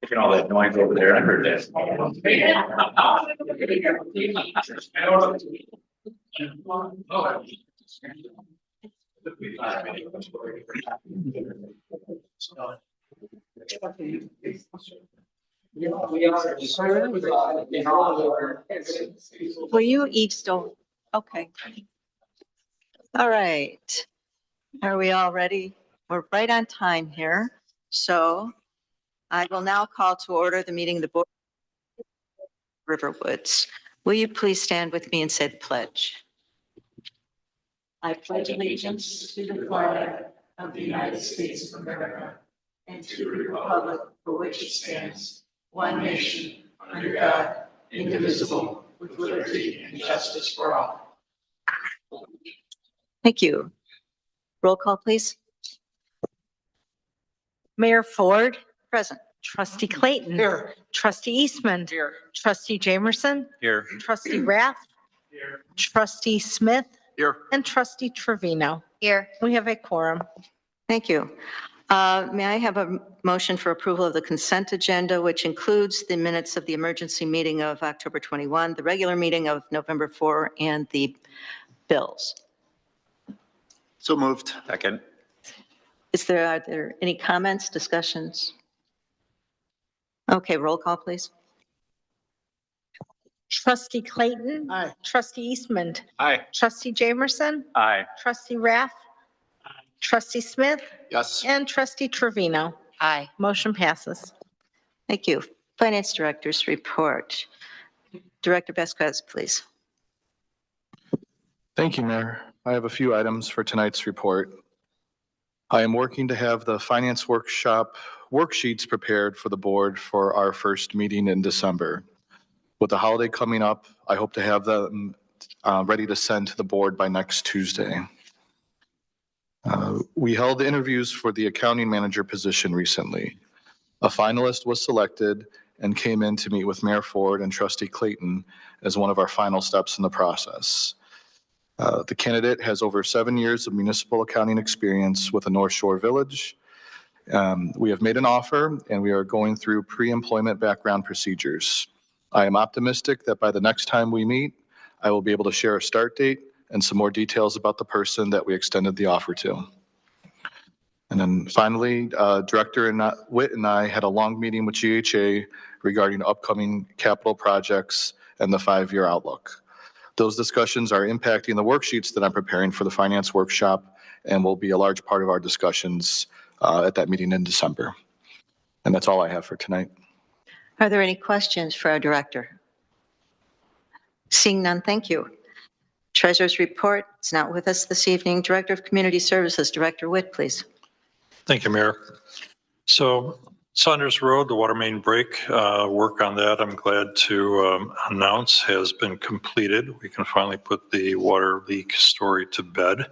Making all that noise over there, I heard this. Will you each still? Okay. All right. Are we all ready? We're right on time here. So I will now call to order the meeting of the Board of Riverwoods. Will you please stand with me and say the pledge? I pledge allegiance to the flag of the United States of America and to the republic for which it stands, one nation, under God, indivisible, with liberty and justice for all. Thank you. Roll call, please. Mayor Ford, Present. Trustee Clayton. Here. Trustee Eastman. Here. Trustee Jamerson. Here. Trustee Rath. Here. Trustee Smith Here. and Trustee Trevino. Here. We have a quorum. Thank you. May I have a motion for approval of the consent agenda, which includes the minutes of the emergency meeting of October 21, the regular meeting of November 4, and the bills? So moved. Second. Are there any comments, discussions? Okay, roll call, please. Trustee Clayton. Aye. Trustee Eastman. Aye. Trustee Jamerson. Aye. Trustee Rath. Trustee Smith Yes. and Trustee Trevino. Aye. Motion passes. Thank you. Finance Director's report. Director Vasquez, please. Thank you, Mayor. I have a few items for tonight's report. I am working to have the finance workshop worksheets prepared for the board for our first meeting in December. With the holiday coming up, I hope to have them ready to send to the board by next Tuesday. We held interviews for the accounting manager position recently. A finalist was selected and came in to meet with Mayor Ford and Trustee Clayton as one of our final steps in the process. The candidate has over 7 years of municipal accounting experience with a North Shore Village. We have made an offer and we are going through pre-employment background procedures. I am optimistic that by the next time we meet, I will be able to share a start date and some more details about the person that we extended the offer to. And then finally, Director Witt and I had a long meeting with GHA regarding upcoming capital projects and the 5-year outlook. Those discussions are impacting the worksheets that I'm preparing for the finance workshop and will be a large part of our discussions at that meeting in December. And that's all I have for tonight. Are there any questions for our director? Seeing none, thank you. Treasurer's report is not with us this evening. Director of Community Services, Director Witt, please. Thank you, Mayor. So Saunders Road, the water main break, work on that, I'm glad to announce, has been completed. We can finally put the water leak story to bed.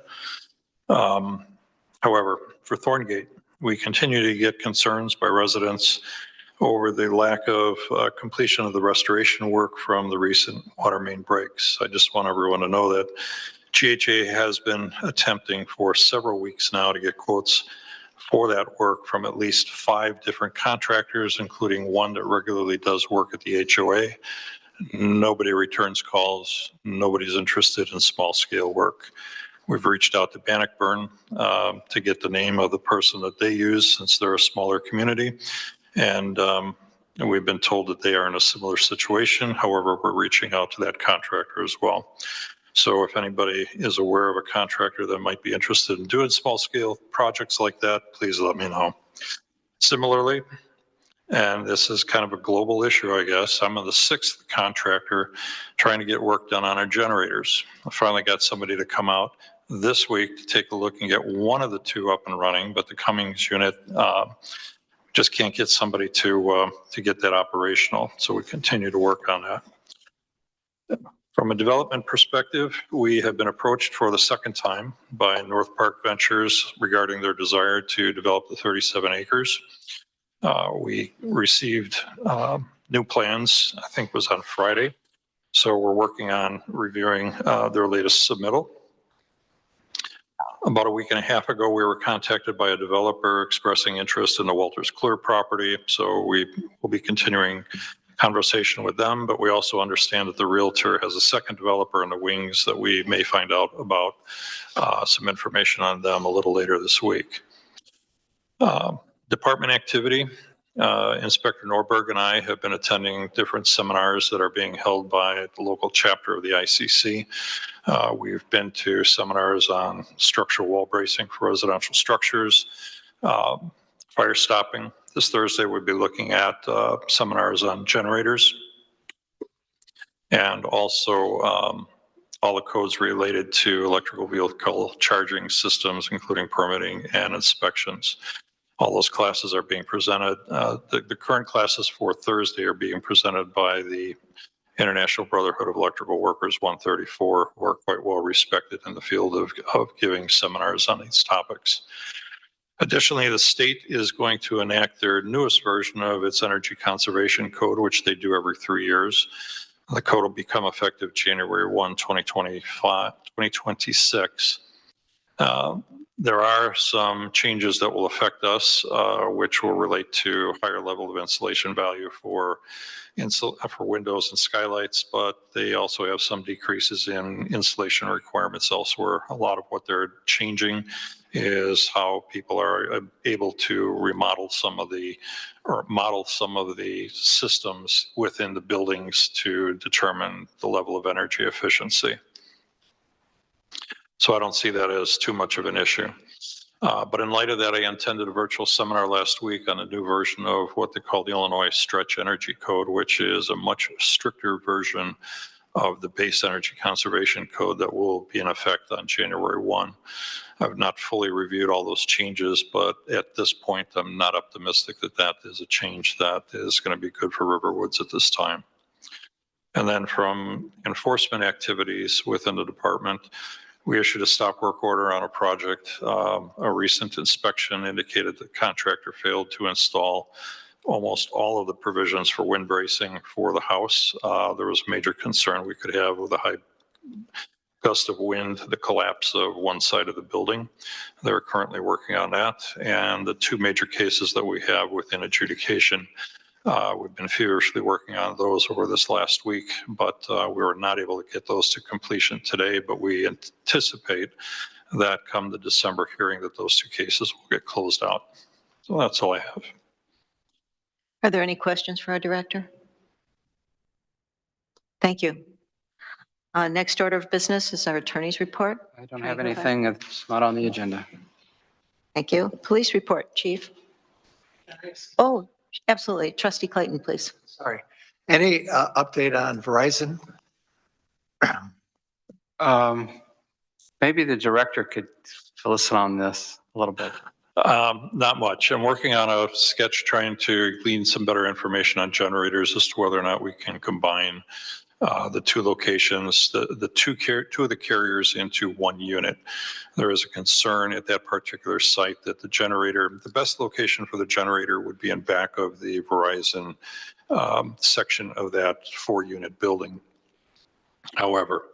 However, for Thorngate, we continue to get concerns by residents over the lack of completion of the restoration work from the recent water main breaks. I just want everyone to know that GHA has been attempting for several weeks now to get quotes for that work from at least 5 different contractors, including one that regularly does work at the HOA. Nobody returns calls. Nobody's interested in small scale work. We've reached out to Bannockburn to get the name of the person that they use since they're a smaller community. And we've been told that they are in a similar situation. However, we're reaching out to that contractor as well. So if anybody is aware of a contractor that might be interested in doing small scale projects like that, please let me know. Similarly, and this is kind of a global issue, I guess, I'm the 6th contractor trying to get work done on our generators. I finally got somebody to come out this week to take a look and get one of the 2 up and running, but the Cummings unit just can't get somebody to get that operational. So we continue to work on that. From a development perspective, we have been approached for the 2nd time by North Park Ventures regarding their desire to develop the 37 acres. We received new plans, I think it was on Friday. So we're working on reviewing their latest submittal. About a week and a half ago, we were contacted by a developer expressing interest in the Walters Clear property. So we will be continuing conversation with them, but we also understand that the realtor has a 2nd developer in the wings that we may find out about some information on them a little later this week. Department activity. Inspector Norberg and I have been attending different seminars that are being held by the local chapter of the ICC. We've been to seminars on structural wall bracing for residential structures, fire stopping. This Thursday, we'll be looking at seminars on generators and also all the codes related to electrical vehicle charging systems, including permitting and inspections. All those classes are being presented. The current classes for Thursday are being presented by the International Brotherhood of Electrical Workers 134, who are quite well respected in the field of giving seminars on these topics. Additionally, the state is going to enact their newest version of its energy conservation code, which they do every 3 years. The code will become effective January 1, 2026. There are some changes that will affect us, which will relate to higher level of insulation value for windows and skylights, but they also have some decreases in insulation requirements elsewhere. A lot of what they're changing is how people are able to remodel some of the, or model some of the systems within the buildings to determine the level of energy efficiency. So I don't see that as too much of an issue. But in light of that, I attended a virtual seminar last week on a new version of what they call the Illinois Stretch Energy Code, which is a much stricter version of the base energy conservation code that will be in effect on January 1. I've not fully reviewed all those changes, but at this point, I'm not optimistic that that is a change that is going to be good for Riverwoods at this time. And then from enforcement activities within the department, we issued a stop work order on a project. A recent inspection indicated the contractor failed to install almost all of the provisions for wind bracing for the house. There was major concern we could have with a high gust of wind, the collapse of one side of the building. They're currently working on that. And the two major cases that we have within adjudication, we've been feverishly working on those over this last week, but we were not able to get those to completion today, but we anticipate that come the December hearing that those two cases will get closed out. So that's all I have. Are there any questions for our director? Thank you. Next order of business is our attorney's report. I don't Attorney have Hoover. anything that's not on the agenda. Thank you. Police report, chief. Oh, absolutely. Trustee Clayton, please. Sorry. Any update on Verizon? Maybe the director could fill us in on this a little bit. Not much. I'm working on a sketch trying to glean some better information on generators as to whether or not we can combine the two locations, two of the carriers into one unit. There is a concern at that particular site that the best location for the generator would be in back of the Verizon section of that 4-unit building. However,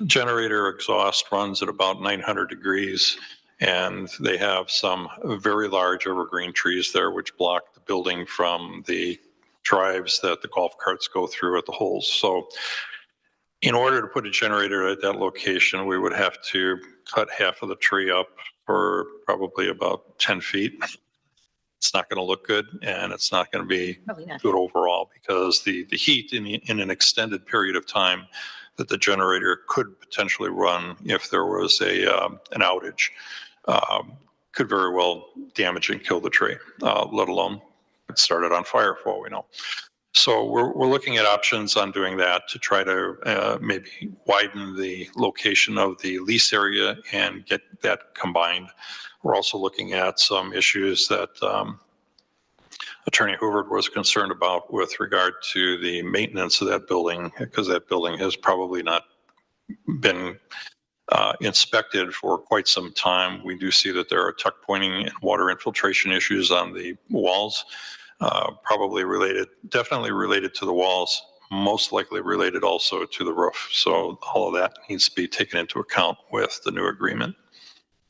generator exhaust runs at about 900 degrees, and they have some very large evergreen trees there which block the building from the drives that the golf carts go through at the holes. So in order to put a generator at that location, we would have to cut half of the tree up for probably about 10 feet. It's not going to look good, and it's not going to be Probably not. good overall, because the heat in an extended period of time that the generator could potentially run if there was an outage could very well damage and kill the tree, let alone it started on fire for all we know. So we're looking at options on doing that to try to maybe widen the location of the lease area and get that combined. We're also looking at some issues that Attorney Hoover was concerned about with regard to the maintenance of that building, because that building has probably not been inspected for quite some time. We do see that there are tuck pointing and water infiltration issues on the walls, definitely related to the walls, most likely related also to the roof. So all of that needs to be taken into account with the new agreement.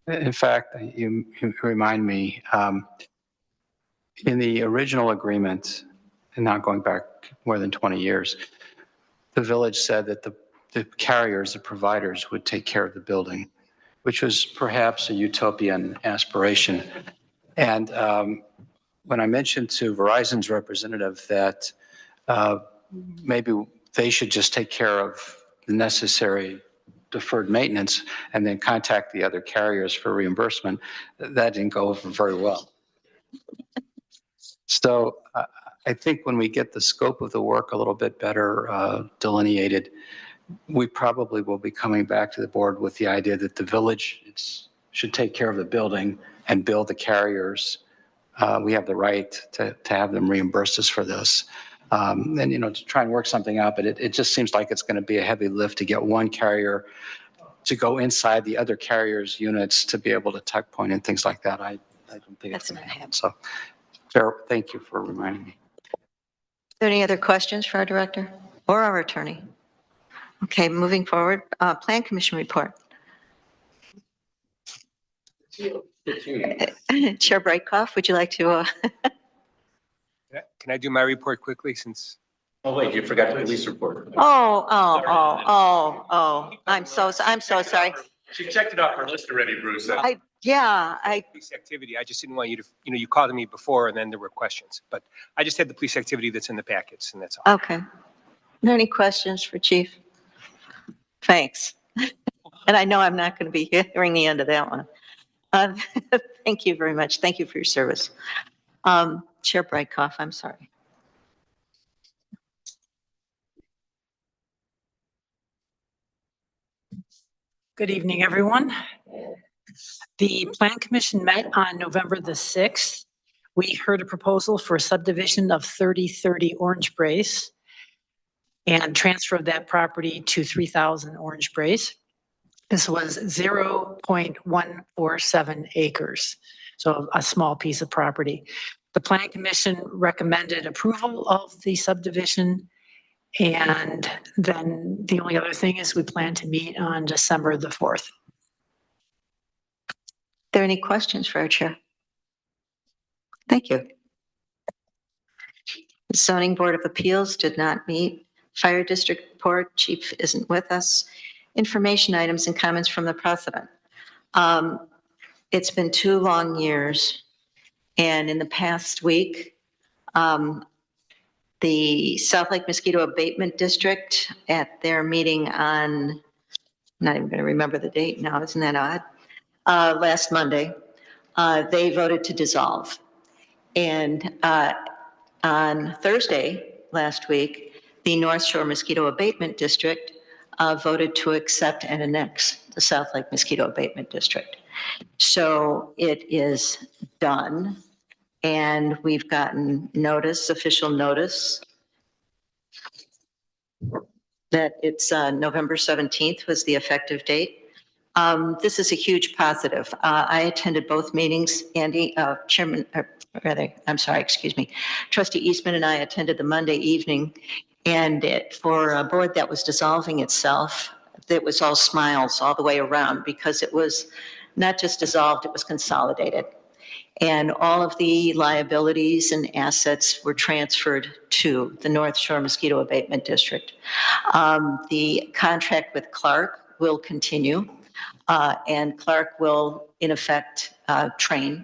In fact, you remind me, in the original agreement, and not going back more than 20 years, the village said that the carriers, the providers, would take care of the building, which was perhaps a utopian aspiration. And when I mentioned to Verizon's representative that maybe they should just take care of the necessary deferred maintenance and then contact the other carriers for reimbursement, that didn't go over very well. So I think when we get the scope of the work a little bit better delineated, we probably will be coming back to the board with the idea that the village should take care of the building and bill the carriers. We have the right to have them reimburse us for this. And, to try and work something out, but it just seems like it's going to be a heavy lift to get one carrier to go inside the other carrier's units to be able to tuck point and things like that. I don't think That's it's going to not happen. So, Chair, thank you for reminding me. Are there any other questions for our director or our attorney? Okay, moving forward, Plan Commission report. Chair Brightcoff, would you like to? Can I do my report quickly since? Oh, wait, you forgot the police report. I'm so sorry. She checked it off her list already, Bruce. Police activity. I just didn't want you to, you called me before and then there were questions, but I just had the police activity that's in the packets and that's all. Okay. Are there any questions for Chief? Thanks. And I know I'm not going to be hearing the end of that one. Thank you very much. Thank you for your service. Chair Brightcoff, I'm sorry. Good evening, everyone. The Plan Commission met on November the 6th. We heard a proposal for a subdivision of 3030 Orange Brace and transfer of that property to 3000 Orange Brace. This was 0.147 acres, so a small piece of property. The Plan Commission recommended approval of the subdivision And then the only other thing is we plan to meet on December the 4th. There any questions for our chair? Thank you. The Zoning Board of Appeals did not meet. Fire District Report, Chief isn't with us. Information items and comments from the president. It's been 2 long years, and in the past week, the South Lake Mosquito Abatement District at their meeting on, I'm not even going to remember the date now, isn't that odd? Last Monday, they voted to dissolve. And on Thursday last week, the North Shore Mosquito Abatement District voted to accept and annex the South Lake Mosquito Abatement District. So it is done, and we've gotten notice, official notice, that it's November 17th was the effective date. This is a huge positive. I attended both meetings. Andy, Trustee Eastman and I attended the Monday evening, and for a board that was dissolving itself, it was all smiles all the way around, because it was not just dissolved, it was consolidated. And all of the liabilities and assets were transferred to the North Shore Mosquito Abatement District. The contract with Clark will continue, and Clark will, in effect, train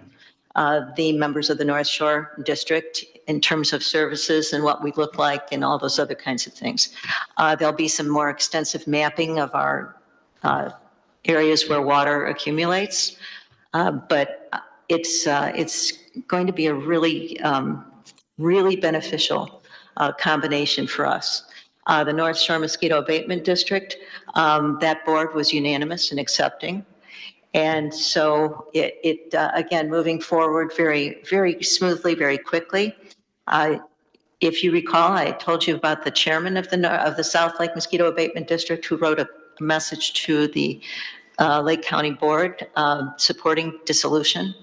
the members of the North Shore District in terms of services and what we look like and all those other kinds of things. There'll be some more extensive mapping of our areas where water accumulates, but it's going to be a really, really beneficial combination for us. The North Shore Mosquito Abatement District, that board was unanimous in accepting. And so it again, moving forward very, very smoothly, very quickly. If you recall, I told you about the chairman of the South Lake Mosquito Abatement District, who wrote a message to the Lake County Board supporting dissolution.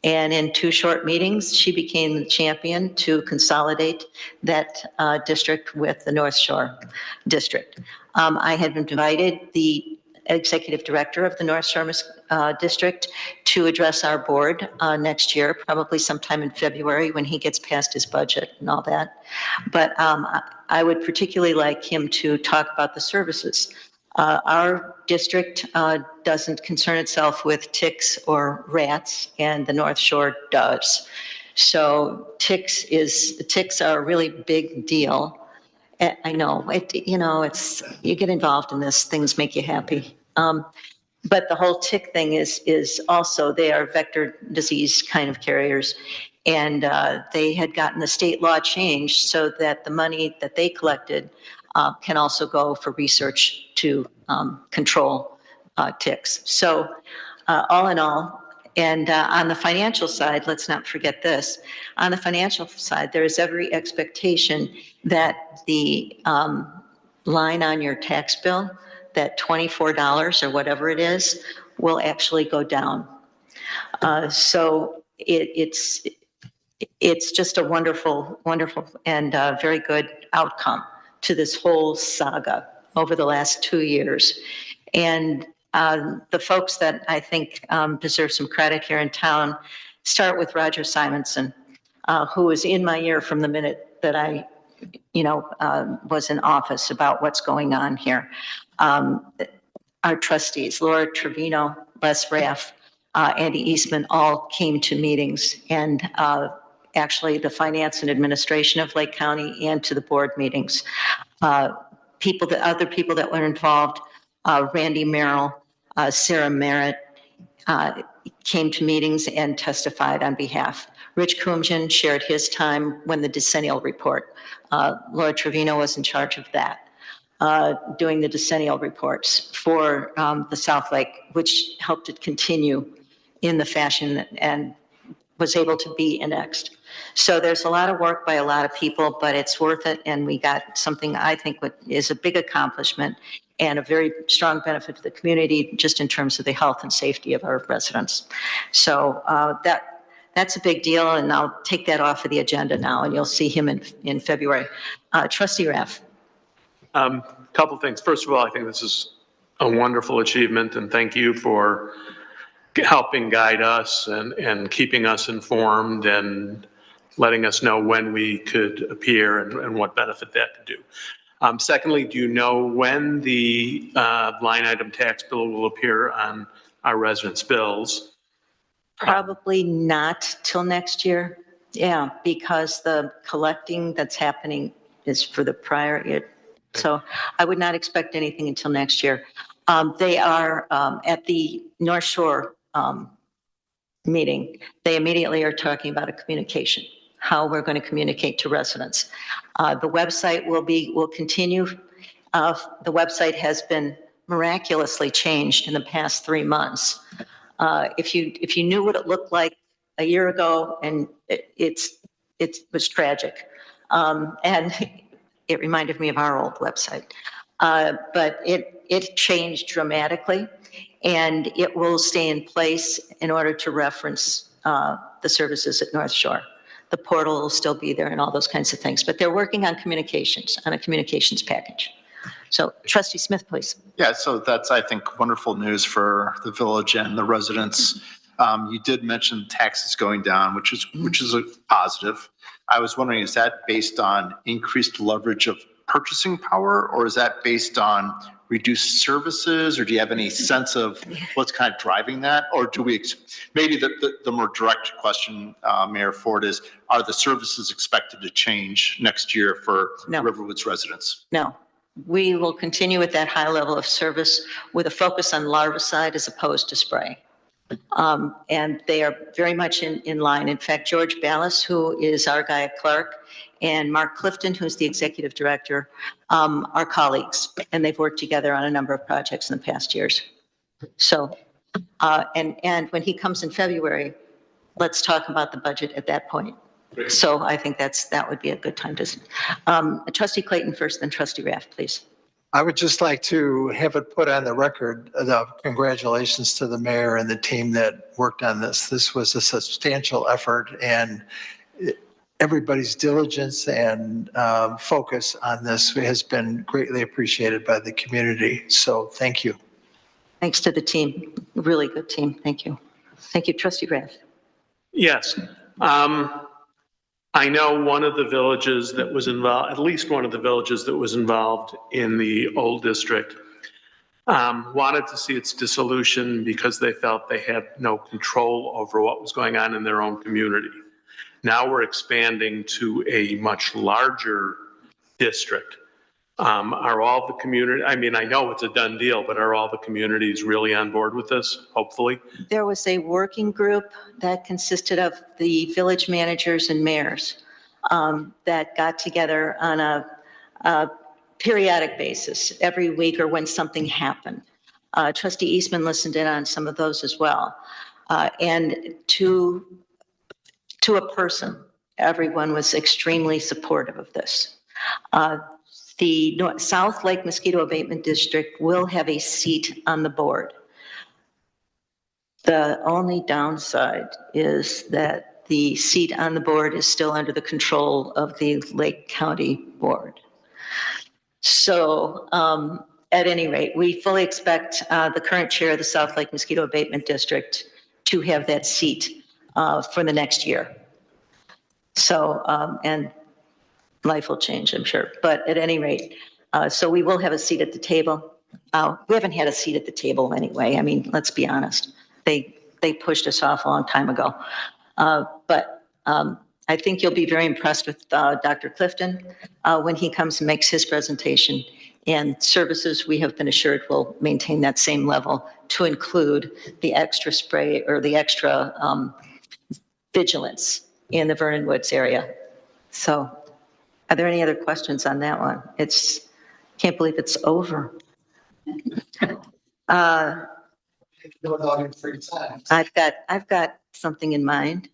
And in 2 short meetings, she became the champion to consolidate that district with the North Shore District. I had invited the executive director of the North Shore District to address our board next year, probably sometime in February when he gets past his budget and all that. But I would particularly like him to talk about the services. Our district doesn't concern itself with ticks or rats, and the North Shore does. So ticks are a really big deal. I know, it's, you get involved in this, things make you happy. But the whole tick thing is also, they are vector disease kind of carriers. And they had gotten the state law changed so that the money that they collected can also go for research to control ticks. So all in all, and on the financial side, let's not forget this. On the financial side, there is every expectation that the line on your tax bill, that $24 or whatever it is, will actually go down. So it's just a wonderful, wonderful and very good outcome to this whole saga over the last 2 years. And the folks that I think deserve some credit here in town start with Roger Simonson, who was in my ear from the minute that I was in office about what's going on here. Our trustees, Laura Trevino, Les Raff, Andy Eastman, all came to meetings, and actually the finance and administration of Lake County, and to the board meetings. Other people that were involved, Randy Merrill, Sarah Merritt, came to meetings and testified on behalf. Rich Kumjian shared his time when the decennial report. Laura Trevino was in charge of that, doing the decennial reports for the South Lake, which helped it continue in the fashion and was able to be annexed. So there's a lot of work by a lot of people, but it's worth it. And we got something I think is a big accomplishment and a very strong benefit to the community, just in terms of the health and safety of our residents. So that's a big deal, and I'll take that off of the agenda now, and you'll see him in February. Trustee Raff. Couple things. First of all, I think this is a wonderful achievement, and thank you for helping guide us and keeping us informed and letting us know when we could appear and what benefit that could do. Secondly, do you know when the line item tax bill will appear on our residents' bills? Probably not till next year. Yeah, because the collecting that's happening is for the prior year. So I would not expect anything until next year. They are at the North Shore meeting. They immediately are talking about a communication, how we're going to communicate to residents. The website will continue. The website has been miraculously changed in the past 3 months. If you knew what it looked like a year ago, and it was tragic. And it reminded me of our old website. But it changed dramatically, and it will stay in place in order to reference the services at North Shore. The portal will still be there and all those kinds of things, but they're working on communications, on a communications package. So Trustee Smith, please. Yeah, so that's, I think, wonderful news for the village and the residents. You did mention taxes going down, which is a positive. I was wondering, is that based on increased leverage of purchasing power, or is that based on reduced services, or do you have any sense of what's kind of driving that? Or do we, maybe the more direct question, Mayor Ford, is, are the services expected to change next year for No. Riverwoods residents? No, we will continue with that high level of service with a focus on larvicide as opposed to spray. And they are very much in line. In fact, George Ballas, who is our guy at Clark, and Mark Clifton, who's the executive director, are colleagues, and they've worked together on a number of projects in the past years. So, and when he comes in February, let's talk about the budget at that point. So I think that would be a good time to, Trustee Clayton first, then Trustee Raff, please. I would just like to have it put on the record, the congratulations to the mayor and the team that worked on this. This was a substantial effort, and everybody's diligence and focus on this has been greatly appreciated by the community. So thank you. Thanks to the team, really good team. Thank you. Thank you, Trustee Raff. Yes. I know one of the villages that was involved, at least one of the villages that was involved in the old district, wanted to see its dissolution because they felt they had no control over what was going on in their own community. Now we're expanding to a much larger district. Are all the community, I mean, I know it's a done deal, but are all the communities really on board with this, hopefully? There was a working group that consisted of the village managers and mayors that got together on a periodic basis, every week or when something happened. Trustee Eastman listened in on some of those as well. And to a person, everyone was extremely supportive of this. The South Lake Mosquito Abatement District will have a seat on the board. The only downside is that the seat on the board is still under the control of the Lake County Board. So at any rate, we fully expect the current chair of the South Lake Mosquito Abatement District to have that seat for the next year. So, and life will change, I'm sure. But at any rate, so we will have a seat at the table. We haven't had a seat at the table anyway. I mean, let's be honest. They pushed us off a long time ago. But I think you'll be very impressed with Dr. Clifton when he comes and makes his presentation. And services, we have been assured, will maintain that same level to include the extra spray or the extra vigilance in the Vernon Woods area. So are there any other questions on that one? Can't believe it's over. I've got something in mind.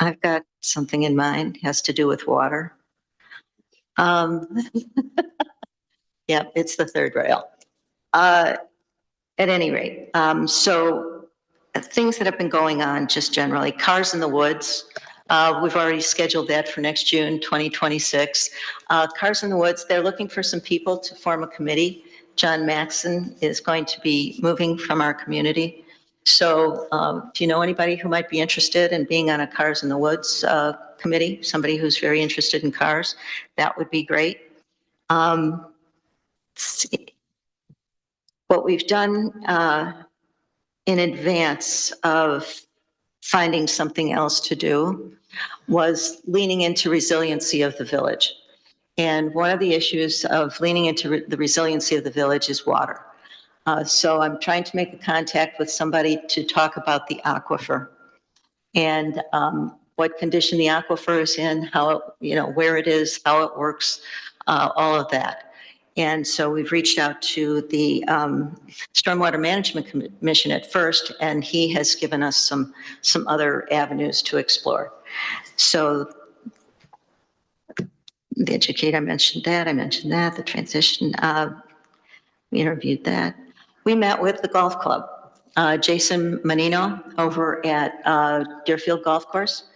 I've got something in mind, has to do with water. Yeah, it's the third rail. At any rate, so things that have been going on just generally, Cars in the Woods. We've already scheduled that for next June 2026. Cars in the Woods, they're looking for some people to form a committee. John Maxon is going to be moving from our community. So if you know anybody who might be interested in being on a Cars in the Woods committee, somebody who's very interested in cars, that would be great. Let's see. What we've done in advance of finding something else to do was leaning into resiliency of the village. And one of the issues of leaning into the resiliency of the village is water. So I'm trying to make a contact with somebody to talk about the aquifer and what condition the aquifer is in, how, where it is, how it works, all of that. And so we've reached out to the Stormwater Management Commission at first, and he has given us some other avenues to explore. So the educate, I mentioned that, the transition, we interviewed that. We met with the golf club, Jason Menino over at Deerfield Golf Course.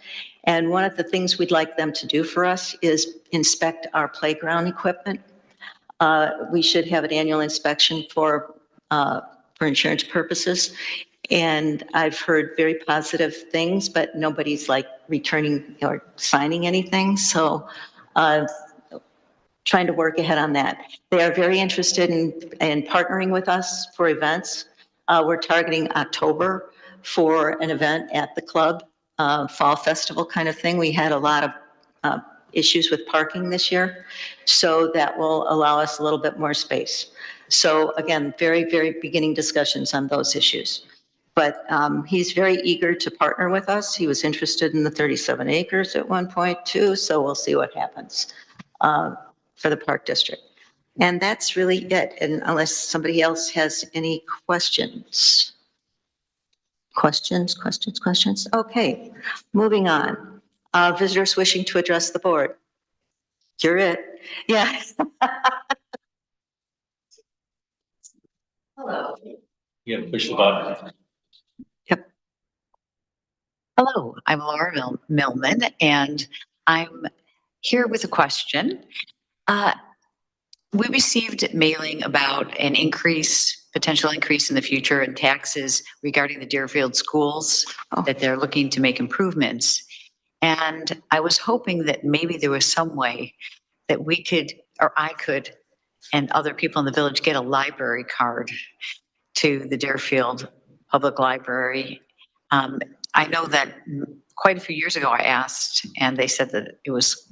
And one of the things we'd like them to do for us is inspect our playground equipment. We should have an annual inspection for insurance purposes. And I've heard very positive things, but nobody's like returning or signing anything. So trying to work ahead on that. They are very interested in partnering with us for events. We're targeting October for an event at the club, fall festival kind of thing. We had a lot of issues with parking this year, so that will allow us a little bit more space. So again, very, very beginning discussions on those issues. But he's very eager to partner with us. He was interested in the 37 acres at one point too, so we'll see what happens for the Park District. And that's really it, and unless somebody else has any questions. Questions? Okay, moving on. Visitors wishing to address the board. You're it. Yeah. Hello. Yeah, push the button. Hello, I'm Laura Millman, and I'm here with a question. We received mailing about an potential increase in the future in taxes regarding the Deerfield schools, that they're looking to make improvements. And I was hoping that maybe there was some way that we could, or I could, and other people in the village get a library card to the Deerfield Public Library. I know that quite a few years ago I asked, and they said that it was,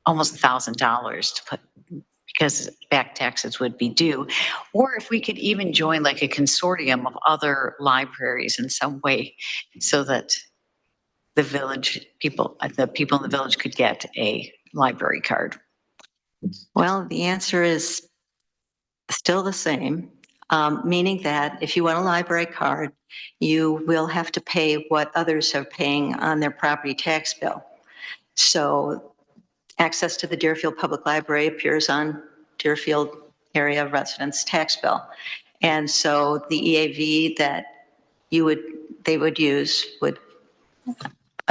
almost $1,000 to put, because back taxes would be due. Or if we could even join like a consortium of other libraries in some way, so that the people in the village could get a library card. Well, the answer is still the same, meaning that if you want a library card, you will have to pay what others are paying on their property tax bill. So access to the Deerfield Public Library appears on Deerfield area residents' tax bill. And so the EAV that they would use would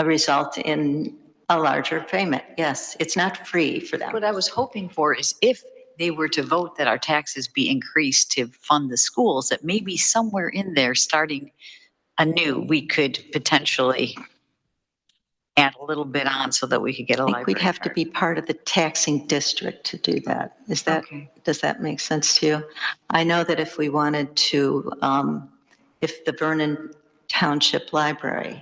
result in a larger payment. Yes, it's not free for them. What I was hoping for is if they were to vote that our taxes be increased to fund the schools, that maybe somewhere in there, starting anew, we could potentially add a little bit on so that we could get a library I think we'd have card. to be part of the taxing district to do that. Okay. Does that make sense to you? I know that if we wanted to, if the Vernon Township Library,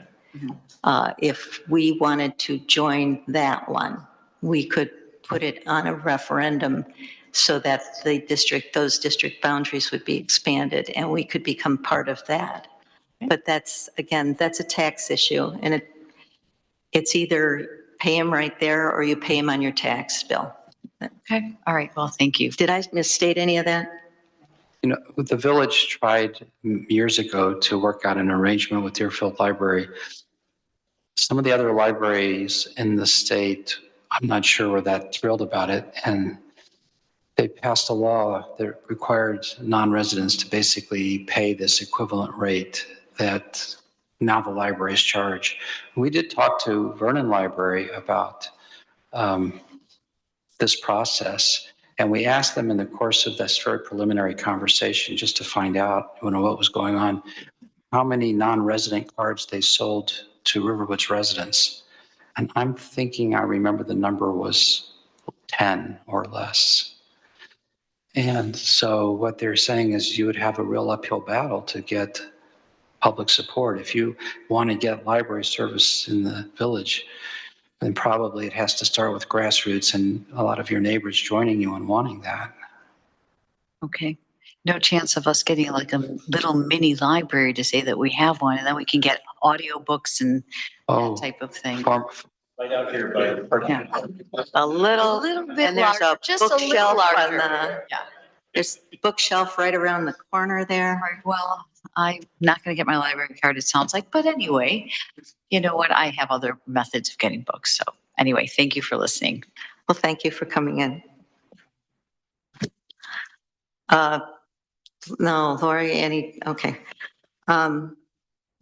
if we wanted to join that one, we could put it on a referendum so that those district boundaries would be expanded and we could become part of that. But that's a tax issue, and it's either pay them right there or you pay them on your tax bill. Okay, all right, well, thank you. Did I misstate any of that? The village tried years ago to work out an arrangement with Deerfield Library. Some of the other libraries in the state, I'm not sure were that thrilled about it. And they passed a law that required non-residents to basically pay this equivalent rate that now the library's charge. We did talk to Vernon Library about this process, and we asked them in the course of this very preliminary conversation, just to find out, what was going on, how many non-resident cards they sold to Riverwoods residents. And I'm thinking I remember the number was 10 or less. And so what they're saying is you would have a real uphill battle to get public support. If you want to get library service in the village, then probably it has to start with grassroots and a lot of your neighbors joining you and wanting that. Okay. No chance of us getting like a little mini library to say that we have one, and then we can get audiobooks and Oh, that type of thing. Right out here by the parking lot. A little, bit and there's a larger, just a little bookshelf on larger. the, Yeah. there's bookshelf right around the corner there. Right, well, I'm not going to get my library card, it sounds like, but anyway, you know what? I have other methods of getting books. So anyway, thank you for listening. Well, thank you for coming in. No, Lori, okay.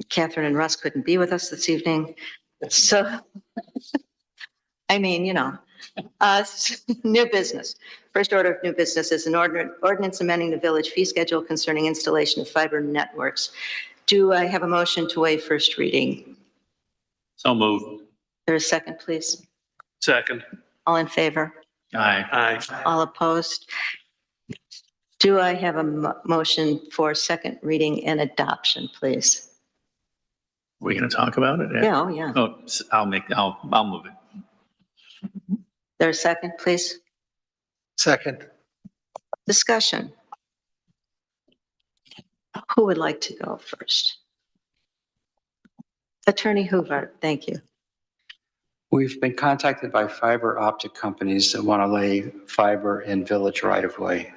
Catherine and Russ couldn't be with us this evening. So, I mean, new business. First order of new business is an ordinance amending the village fee schedule concerning installation of fiber networks. Do I have a motion to waive first reading? So moved. There's a second, please. Second. All in favor? Aye. Aye. All opposed? Do I have a motion for second reading and adoption, please? We gonna talk about it? Yeah, oh, yeah. Oh, I'll move it. There's a second, please. Second. Discussion. Who would like to go first? Attorney Hoover, thank you. we've been contacted by fiber optic companies that want to lay fiber in village right of way.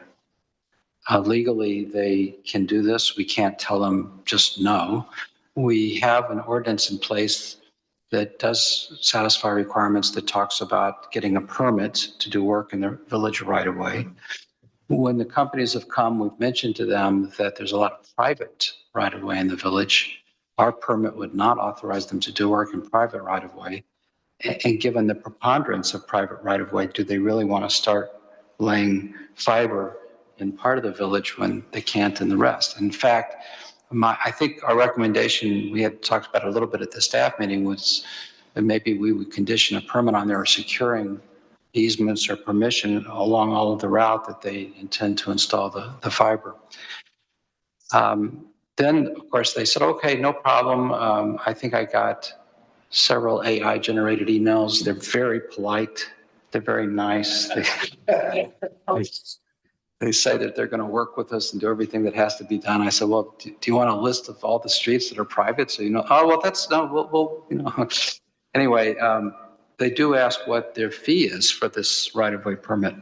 Legally, they can do this. We can't tell them just no. We have an ordinance in place that does satisfy requirements that talks about getting a permit to do work in the village right of way. When the companies have come, we've mentioned to them that there's a lot of private right of way in the village. Our permit would not authorize them to do work in private right of way. And given the preponderance of private right of way, do they really want to start laying fiber in part of the village when they can't in the rest? In fact, I think our recommendation, we had talked about it a little bit at the staff meeting, was that maybe we would condition a permit on there securing easements or permission along all of the route that they intend to install the fiber. Then, of course, they said, okay, no problem. I think I got several AI generated emails. They're very polite. They're very nice. They say that they're going to work with us and do everything that has to be done. I said, well, do you want a list of all the streets that are private? So, oh, well, that's no, we'll Anyway, they do ask what their fee is for this right-of-way permit.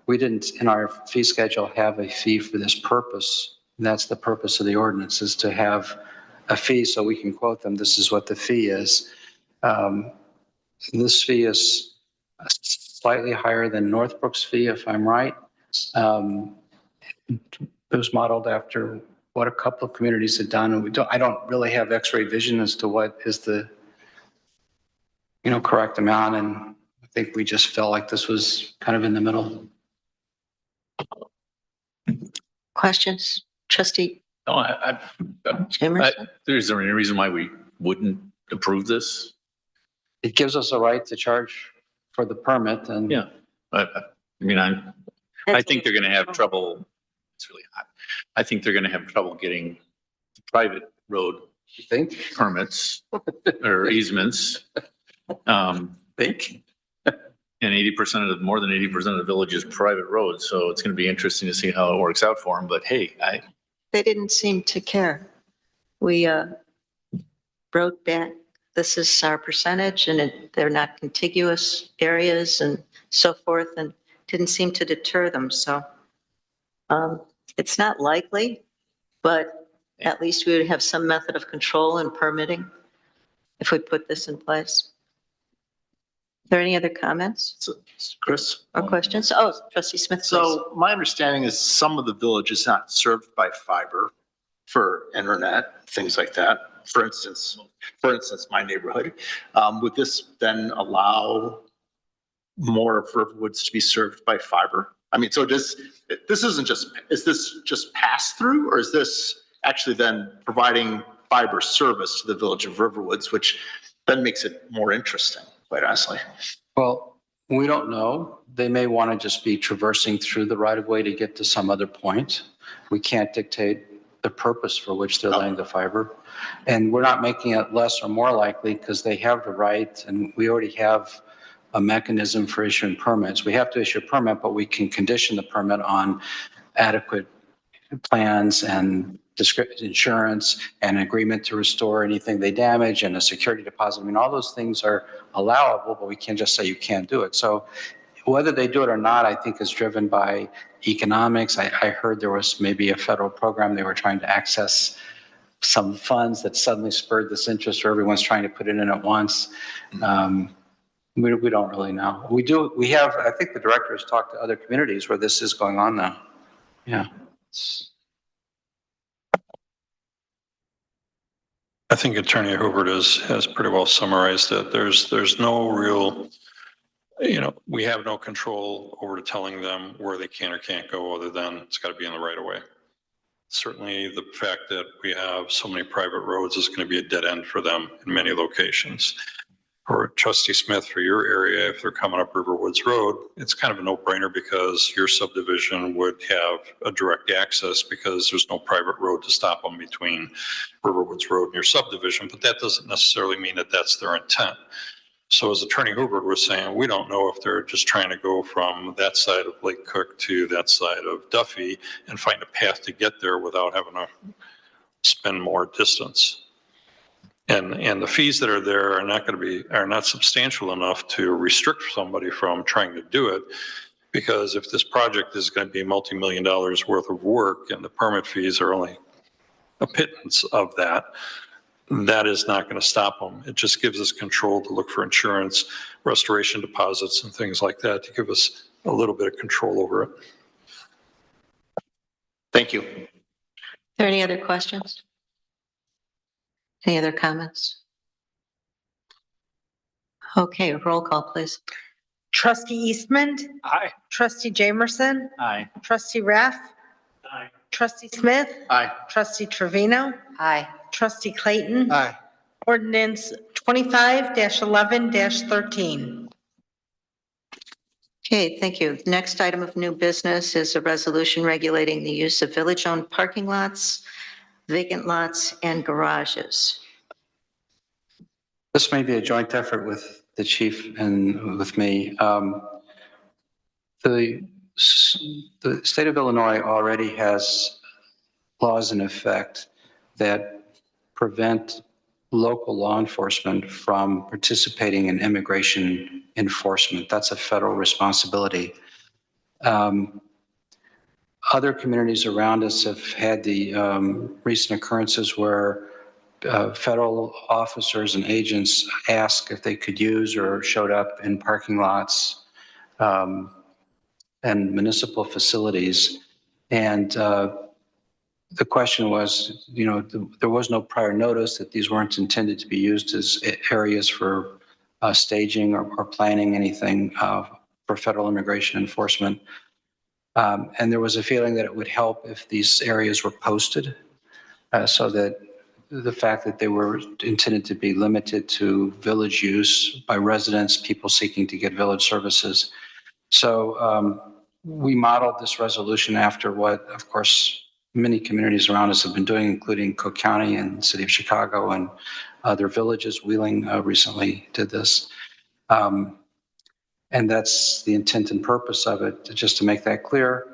We didn't, in our fee schedule, have a fee for this purpose. And that's the purpose of the ordinance, is to have a fee so we can quote them, this is what the fee is. This fee is slightly higher than Northbrook's fee, if I'm right. It was modeled after what a couple of communities had done, and I don't really have X-ray vision as to what is the correct amount, and I think we just felt like this was kind of in the middle. Questions? Trustee No, Jimerson? there's any reason why we wouldn't approve this? It gives us a right to charge for the permit, and Yeah. I think they're gonna have trouble. It's really hot. I think they're gonna have trouble getting private road you think? permits or easements. Think? And more than 80% of the village is private roads. So it's going to be interesting to see how it works out for them. But hey, They didn't seem to care. We wrote back, this is our percentage, and they're not contiguous areas and so forth, and didn't seem to deter them. So it's not likely, but at least we would have some method of control and permitting if we put this in place. Are there any other comments Chris? or questions? Oh, Trustee Smith, please. So my understanding is some of the village is not served by fiber. for internet, things like that. For instance, my neighborhood, would this then allow more of Riverwoods to be served by fiber? I mean, so this isn't just, is this just pass through, or is this actually then providing fiber service to the village of Riverwoods, which then makes it more interesting, quite honestly? Well, we don't know. They may want to just be traversing through the right of way to get to some other point. We can't dictate the purpose for which they're laying the fiber. And we're not making it less or more likely because they have the right, and we already have a mechanism for issuing permits. We have to issue a permit, but we can condition the permit on adequate plans and insurance and agreement to restore anything they damage and a security deposit. I mean, all those things are allowable, but we can't just say you can't do it. So whether they do it or not, I think is driven by economics. I heard there was maybe a federal program they were trying to access some funds that suddenly spurred this interest, or everyone's trying to put it in at once. We don't really know. We have, I think the director has talked to other communities where this is going on now. Yeah. I think Attorney Hubert has pretty well summarized it. There's no real, we have no control over telling them where they can or can't go, other than it's got to be in the right of way. Certainly the fact that we have so many private roads is going to be a dead end for them in many locations. Or Trustee Smith, for your area, if they're coming up Riverwoods Road, it's kind of a no-brainer because your subdivision would have a direct access because there's no private road to stop them between Riverwoods Road and your subdivision, but that doesn't necessarily mean that that's their intent. So as Attorney Hubert was saying, we don't know if they're just trying to go from that side of Lake Cook to that side of Duffy and find a path to get there without having to spend more distance. And the fees that are there are not substantial enough to restrict somebody from trying to do it. Because if this project is going to be multi-million dollars worth of work and the permit fees are only a pittance of that, that is not going to stop them. It just gives us control to look for insurance, restoration deposits and things like that to give us a little bit of control over it. Thank you. Are there any other questions? Any other comments? Okay, roll call, please. Trustee Eastman? Aye. Trustee Jamerson? Aye. Trustee Raff? Aye. Trustee Smith? Aye. Trustee Trevino? Aye. Trustee Clayton? Aye. Ordinance 25-11-13. Okay, thank you. The next item of new business is a resolution regulating the use of village-owned parking lots, vacant lots, and garages. This may be a joint effort with the chief and with me. The state of Illinois already has laws in effect that prevent local law enforcement from participating in immigration enforcement. That's a federal responsibility. Other communities around us have had the recent occurrences where federal officers and agents asked if they could use or showed up in parking lots and municipal facilities. And the question was, there was no prior notice that these weren't intended to be used as areas for staging or planning anything for federal immigration enforcement. And there was a feeling that it would help if these areas were posted so that the fact that they were intended to be limited to village use by residents, people seeking to get village services. So we modeled this resolution after what, of course, many communities around us have been doing, including Cook County and the city of Chicago and other villages. Wheeling recently did this. And that's the intent and purpose of it, just to make that clear.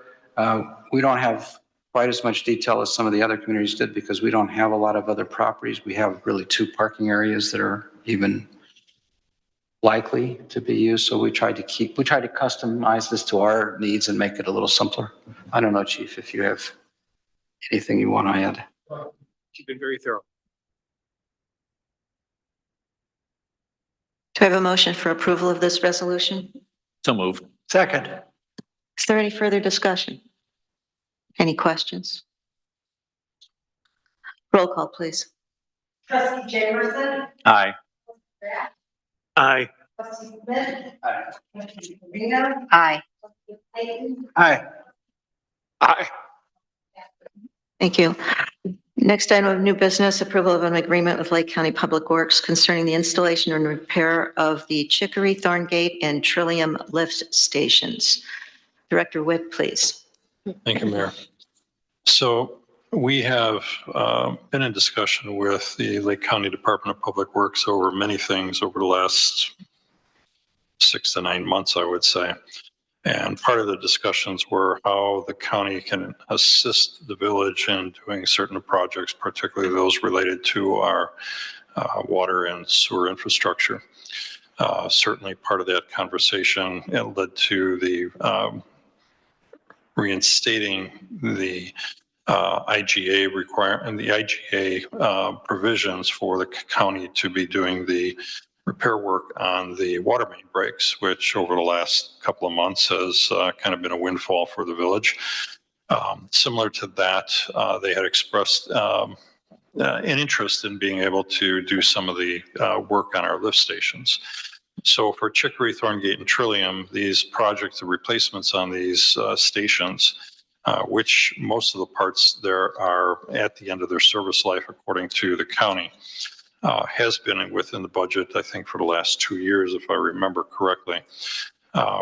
We don't have quite as much detail as some of the other communities did because we don't have a lot of other properties. We have really 2 parking areas that are even likely to be used. So we tried to customize this to our needs and make it a little simpler. I don't know, Chief, if you have anything you want to add. You've been very thorough. Do I have a motion for approval of this resolution? So moved. Second. Is there any further discussion? Any questions? Roll call, please. Trustee Jamerson. Aye. Aye. Trustee Smith. Trustee Trevino. Aye. Trustee Clayton. Aye. Aye. Thank you. Next item of new business, approval of an agreement with Lake County Public Works concerning the installation and repair of the Chicory, Thorngate, and Trillium lift stations. Director Witt, please. Thank you, Mayor. So we have been in discussion with the Lake County Department of Public Works over many things over the last 6 to 9 months, I would say. And part of the discussions were how the county can assist the village in doing certain projects, particularly those related to our water and sewer infrastructure. Certainly part of that conversation led to the reinstating the IGA requirement and the IGA provisions for the county to be doing the repair work on the water main breaks, which over the last couple of months has kind of been a windfall for the village. Similar to that, they had expressed an interest in being able to do some of the work on our lift stations. So for Chicory, Thorngate, and Trillium, these projects, the replacements on these stations, which most of the parts there are at the end of their service life, according to the county, has been within the budget, I think, for the last 2 years, if I remember correctly.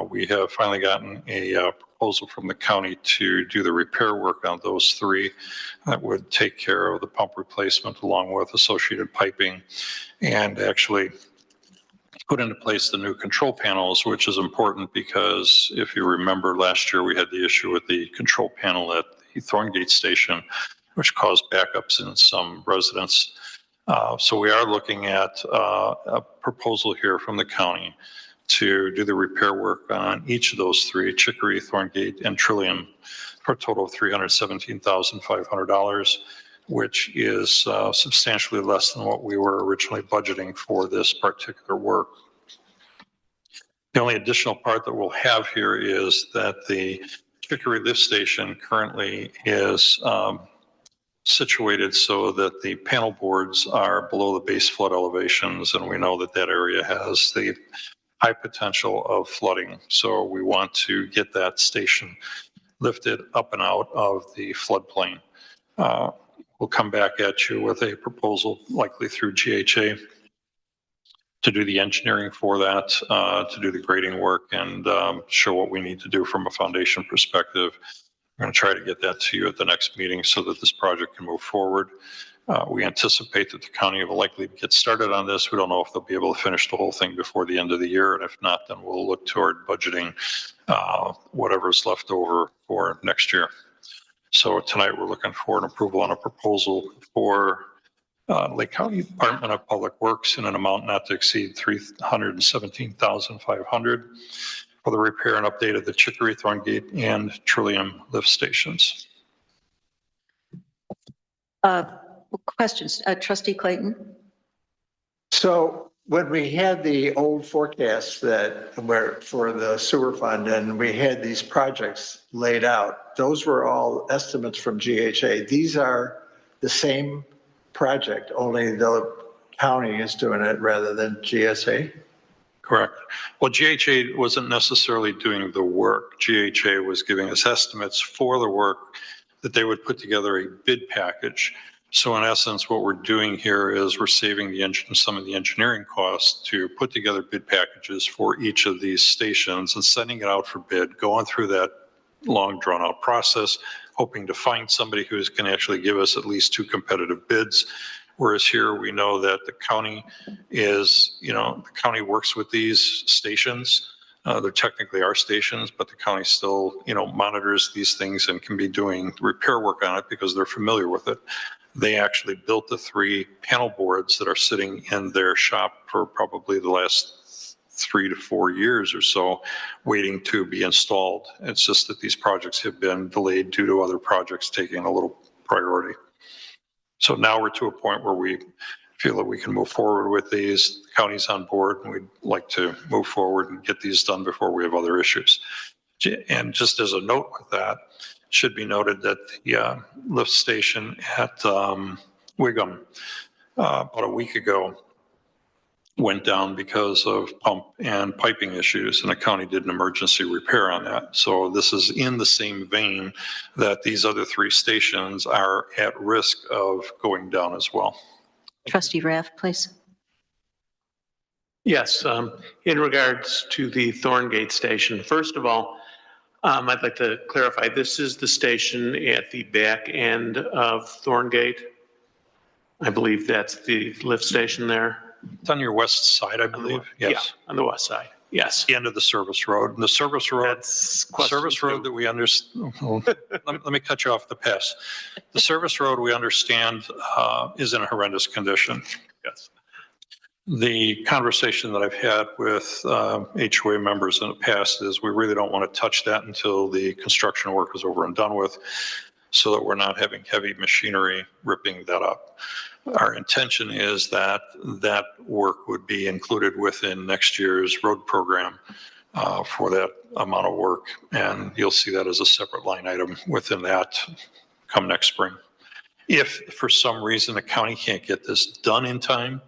We have finally gotten a proposal from the county to do the repair work on those 3 that would take care of the pump replacement along with associated piping and actually put into place the new control panels, which is important because if you remember last year, we had the issue with the control panel at the Thorngate station, which caused backups in some residents. So we are looking at a proposal here from the county to do the repair work on each of those 3, Chicory, Thorngate, and Trillium, for a total of $317,500, which is substantially less than what we were originally budgeting for this particular work. The only additional part that we'll have here is that the Chicory lift station currently is situated so that the panel boards are below the base flood elevations, and we know that that area has the high potential of flooding. So we want to get that station lifted up and out of the floodplain. We'll come back at you with a proposal, likely through GHA, to do the engineering for that, to do the grading work and show what we need to do from a foundation perspective. I'm going to try to get that to you at the next meeting so that this project can move forward. We anticipate that the county will likely get started on this. We don't know if they'll be able to finish the whole thing before the end of the year. And if not, then we'll look toward budgeting whatever's left over for next year. So tonight we're looking for an approval on a proposal for Lake County Department of Public Works in an amount not to exceed $317,500 for the repair and update of the Chicory, Thorngate, and Trillium lift stations. Questions, Trustee Clayton? So when we had the old forecast that were for the sewer fund and we had these projects laid out, those were all estimates from GHA. These are the same project, only the county is doing it rather than GSA? Correct. Well, GHA wasn't necessarily doing the work. GHA was giving us estimates for the work that they would put together a bid package. So in essence, what we're doing here is we're saving some of the engineering costs to put together bid packages for each of these stations and sending it out for bid, going through that long drawn out process, hoping to find somebody who is going to actually give us at least 2 competitive bids. Whereas here we know that the county is, the county works with these stations. They're technically our stations, but the county still, monitors these things and can be doing repair work on it because they're familiar with it. They actually built the 3 panel boards that are sitting in their shop for probably the last 3 to 4 years or so, waiting to be installed. It's just that these projects have been delayed due to other projects taking a little priority. So now we're to a point where we feel that we can move forward with these. The county's on board, and we'd like to move forward and get these done before we have other issues. And just as a note with that, it should be noted that the lift station at Wiggum, about a week ago, went down because of pump and piping issues, and the county did an emergency repair on that. So this is in the same vein that these other 3 stations are at risk of going down as well. Trustee Raff, please. Yes, in regards to the Thorngate station, first of all, I'd like to clarify, this is the station at the back end of Thorngate. I believe that's the lift station there. It's on your west side, I believe. Yes. Yeah, on the west side. Yes. The end of the service road. And the service road, That's the service road that we understand, let me cut you off the pass. The service road we understand is in a horrendous condition. Yes. The conversation that I've had with HOA members in the past is we really don't want to touch that until the construction work is over and done with, so that we're not having heavy machinery ripping that up. Our intention is that that work would be included within next year's road program for that amount of work. And you'll see that as a separate line item within that come next spring. If for some reason the county can't get this done in time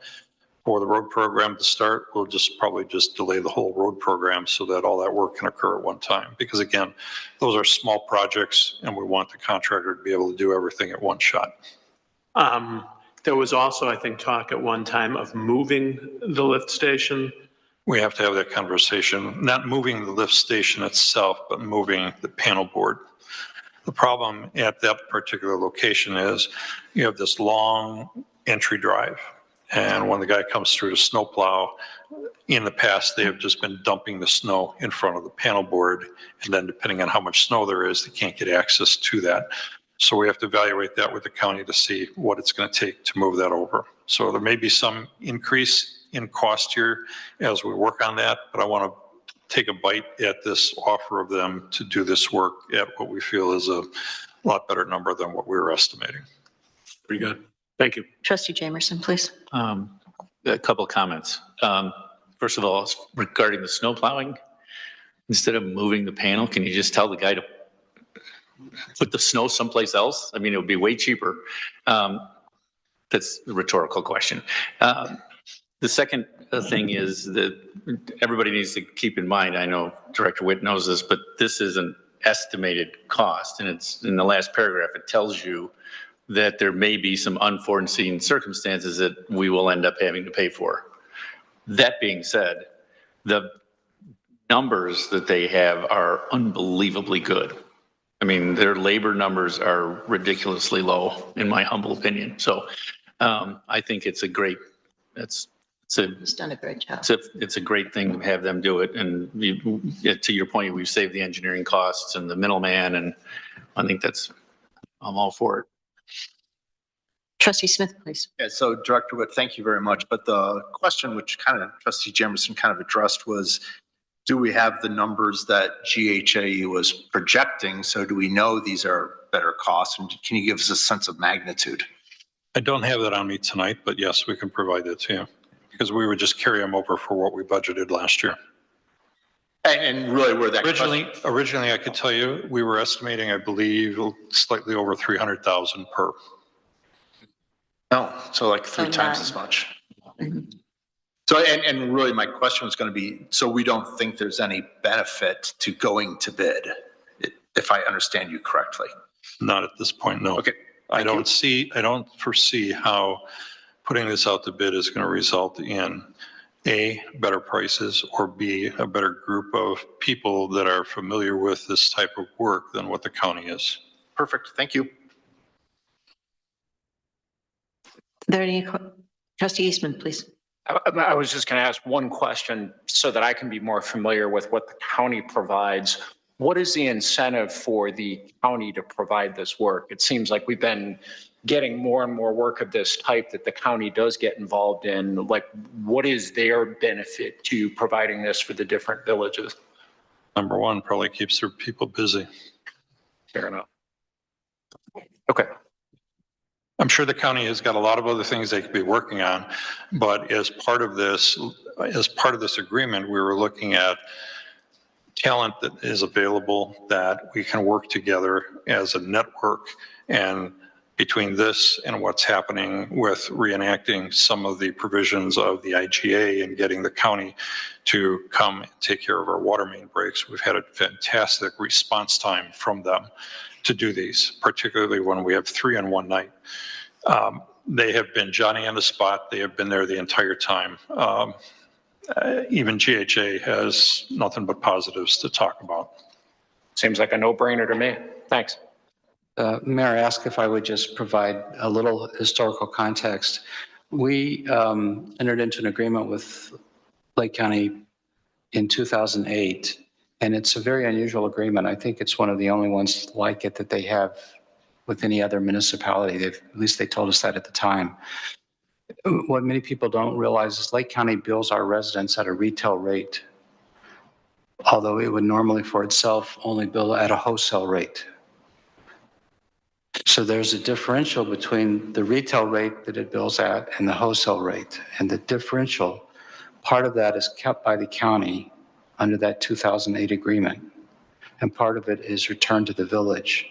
for the road program to start, we'll probably just delay the whole road program so that all that work can occur at one time. Because again, those are small projects and we want the contractor to be able to do everything at one shot. There was also, I think, talk at one time of moving the lift station. We have to have that conversation, not moving the lift station itself, but moving the panel board. The problem at that particular location is you have this long entry drive. And when the guy comes through to snowplow, in the past, they have just been dumping the snow in front of the panel board. And then depending on how much snow there is, they can't get access to that. So we have to evaluate that with the county to see what it's going to take to move that over. So there may be some increase in cost here as we work on that, but I want to take a bite at this offer of them to do this work at what we feel is a lot better number than what we were estimating. Pretty good. Thank you. Trustee Jamerson, please. A couple of comments. First of all, regarding the snow plowing, instead of moving the panel, can you just tell the guy to put the snow someplace else? I mean, it would be way cheaper. That's a rhetorical question. The second thing is that everybody needs to keep in mind, I know Director Witt knows this, but this is an estimated cost. And it's in the last paragraph, it tells you that there may be some unforeseen circumstances that we will end up having to pay for. That being said, the numbers that they have are unbelievably good. I mean, their labor numbers are ridiculously low, in my humble opinion. So I think it's a great, He's done a great job. it's a great thing to have them do it. And to your point, we've saved the engineering costs and the middleman, and I think I'm all for it. Trustee Smith, please. Yeah, so Director Witt, thank you very much. But the question which kind of Trustee Jamerson kind of addressed was, do we have the numbers that GHA was projecting? So do we know these are better costs? And can you give us a sense of magnitude? I don't have that on me tonight, but yes, we can provide that to you because we would just carry them over for what we budgeted last year. And really where that Originally, I could tell you, we were estimating, I believe, slightly over 300,000 per. No, so like three times as much. So, and really my question was going to be, so we don't think there's any benefit to going to bid, if I understand you correctly? Not at this point, no. Okay. I don't foresee how putting this out to bid is going to result in A, better prices, or B, a better group of people that are familiar with this type of work than what the county is. Perfect, thank you. Trustee Eastman, please. I was just going to ask one question so that I can be more familiar with what the county provides. What is the incentive for the county to provide this work? It seems like we've been getting more and more work of this type that the county does get involved in. Like, what is their benefit to providing this for the different villages? Number one, probably keeps their people busy. Fair enough. Okay. I'm sure the county has got a lot of other things they could be working on, but as part of this agreement, we were looking at talent that is available that we can work together as a network and between this and what's happening with reenacting some of the provisions of the IGA and getting the county to come and take care of our water main breaks. We've had a fantastic response time from them to do these, particularly when we have 3 on one night. They have been Johnny on the spot. They have been there the entire time. Even GHA has nothing but positives to talk about. Seems like a no-brainer to me. Thanks. Mayor asked if I would just provide a little historical context. We entered into an agreement with Lake County in 2008, and it's a very unusual agreement. I think it's one of the only ones like it that they have with any other municipality. At least they told us that at the time. What many people don't realize is Lake County bills our residents at a retail rate, although it would normally for itself only bill at a wholesale rate. So there's a differential between the retail rate that it bills at and the wholesale rate. And the differential, part of that is kept by the county under that 2008 agreement. And part of it is returned to the village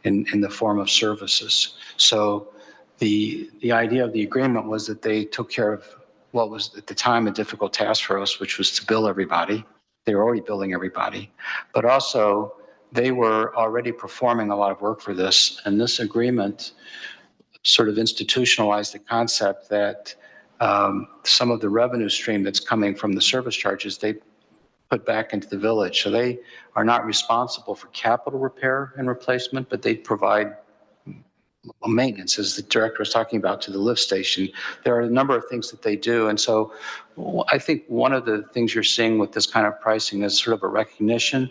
in the form of services. So the idea of the agreement was that they took care of what was at the time a difficult task for us, which was to bill everybody. They were already billing everybody, but also they were already performing a lot of work for this. And this agreement sort of institutionalized the concept that some of the revenue stream that's coming from the service charges, they put back into the village. So they are not responsible for capital repair and replacement, but they provide maintenance, as the director was talking about, to the lift station. There are a number of things that they do. And so I think one of the things you're seeing with this kind of pricing is sort of a recognition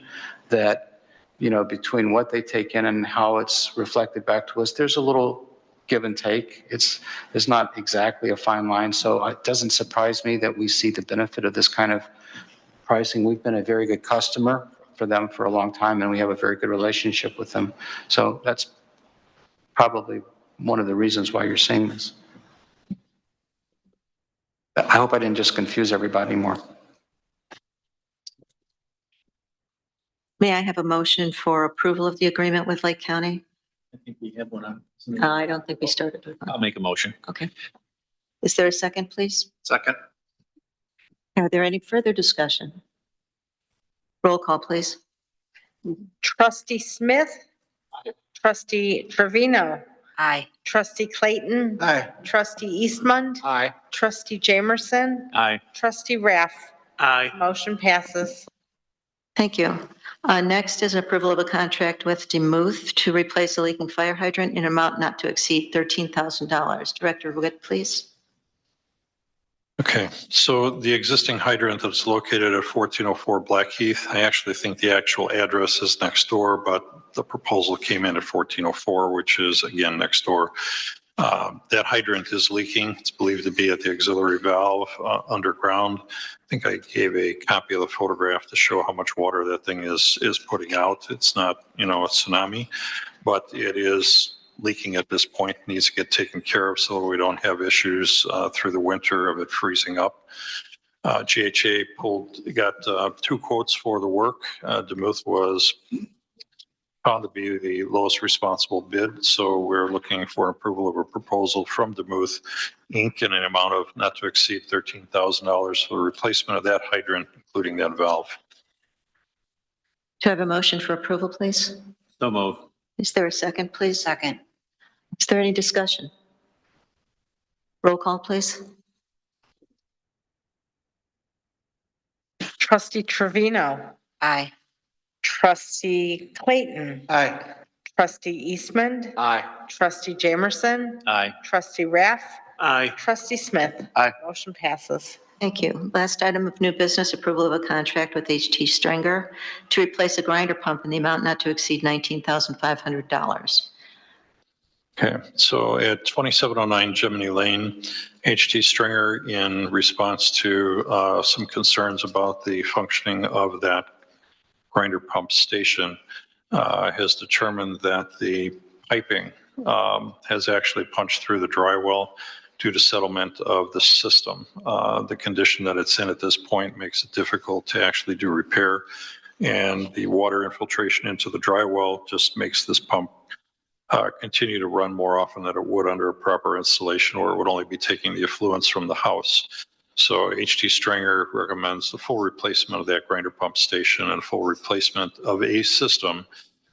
that, you know, between what they take in and how it's reflected back to us, there's a little give and take. It's not exactly a fine line. So it doesn't surprise me that we see the benefit of this kind of pricing. We've been a very good customer for them for a long time, and we have a very good relationship with them. So that's probably one of the reasons why you're seeing this. I hope I didn't just confuse everybody more. May I have a motion for approval of the agreement with Lake County? I think we have one on. I don't think we started with one. I'll make a motion. Okay. Is there a second, please? Second. Are there any further discussion? Roll call, please. Trustee Smith. Trustee Trevino. Aye. Trustee Clayton. Aye. Trustee Eastmond. Aye. Trustee Jamerson. Aye. Trustee Raff. Aye. Motion passes. Thank you. Next is approval of a contract with Demuth to replace a leaking fire hydrant in an amount not to exceed $13,000. Director Witt, please. Okay, so the existing hydrant that's located at 1404 Blackheath, I actually think the actual address is next door, but the proposal came in at 1404, which is again next door. That hydrant is leaking. It's believed to be at the auxiliary valve underground. I think I gave a copy of the photograph to show how much water that thing is putting out. It's not, you know, a tsunami, but it is leaking at this point, needs to get taken care of so we don't have issues through the winter of it freezing up. GHA got 2 quotes for the work. Demuth was found to be the lowest responsible bid, so we're looking for approval of a proposal from Demuth Inc. in an amount of not to exceed $13,000 for the replacement of that hydrant, including that valve. Do I have a motion for approval, please? So move. Is there a second, please? Second. Is there any discussion? Roll call, please. Trustee Trevino. Aye. Trustee Clayton. Aye. Trustee Eastmond. Aye. Trustee Jamerson. Aye. Trustee Raff. Aye. Trustee Smith. Aye. Motion passes. Thank you. Last item of new business, approval of a contract with HT Stringer to replace a grinder pump in the amount not to exceed $19,500. Okay, so at 2709 Gemini Lane, HT Stringer, in response to some concerns about the functioning of that grinder pump station, has determined that the piping has actually punched through the dry well due to settlement of the system. The condition that it's in at this point makes it difficult to actually do repair, and the water infiltration into the dry well just makes this pump continue to run more often than it would under a proper installation, or it would only be taking the effluents from the house. So HT Stringer recommends the full replacement of that grinder pump station, and full replacement of a system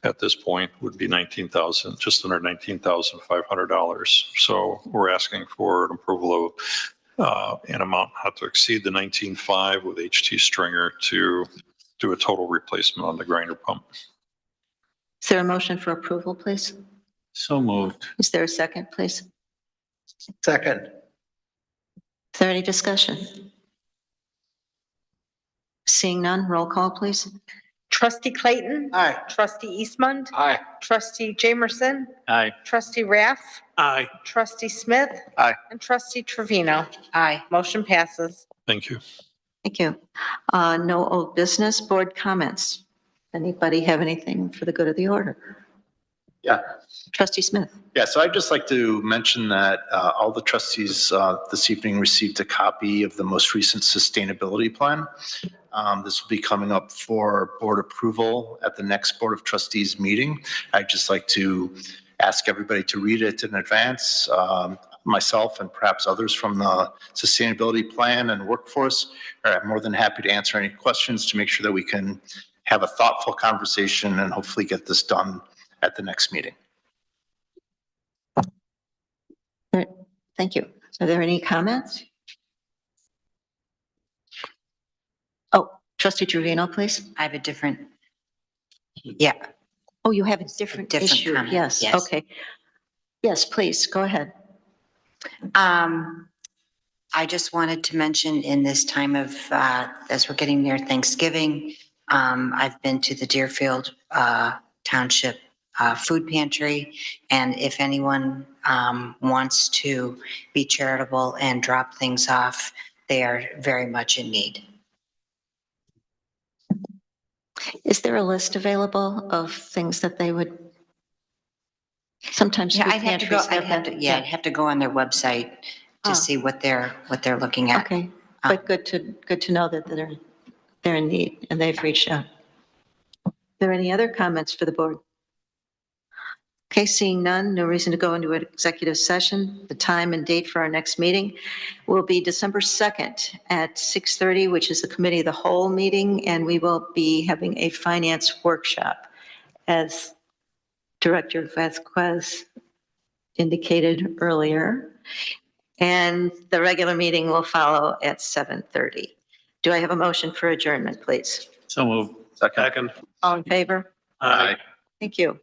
at this point would be just under $19,500. So we're asking for an approval of an amount not to exceed the 19.5 with HT Stringer to do a total replacement on the grinder pump. Is there a motion for approval, please? So moved. Is there a second, please? Second. Is there any discussion? Seeing none, roll call, please. Trustee Clayton? Aye. Trustee Eastmond? Aye. Trustee Jamerson? Aye. Trustee Raff? Aye. Trustee Smith? Aye. And Trustee Trevino. Aye. Motion passes. Thank you. Thank you. No old business, board comments. Anybody have anything for the good of the order? Yeah. Trustee Smith. Yeah, so I'd just like to mention that all the trustees this evening received a copy of the most recent sustainability plan. This will be coming up for board approval at the next Board of Trustees meeting. I'd just like to ask everybody to read it in advance. Myself and perhaps others from the sustainability plan and workforce are more than happy to answer any questions to make sure that we can have a thoughtful conversation and hopefully get this done at the next meeting. Thank you. Are there any comments? Oh, Trustee Trevino, please. I have a different, yeah, Oh, you have a different Different issue. comment, Yes, yes. okay. Yes, please, go ahead. I just wanted to mention in this time of, as we're getting near Thanksgiving, I've been to the Deerfield Township Food Pantry, and if anyone wants to be charitable and drop things off, they are very much in need. Is there a list available of things that they would? Sometimes Yeah, food I'd have to go, pantries I'd have that. to, yeah, I'd have to go on their website Oh. to see what they're looking at. Okay, but good to know that they're in need and they've reached out. Are there any other comments for the board? Okay, seeing none, no reason to go into an executive session. The time and date for our next meeting will be December 2nd at 6:30, which is the committee of the whole meeting, and we will be having a finance workshop, as Director Vasquez indicated earlier. And the regular meeting will follow at 7:30. Do I have a motion for adjournment, please? So moved. Second. All in favor? Aye. Thank you.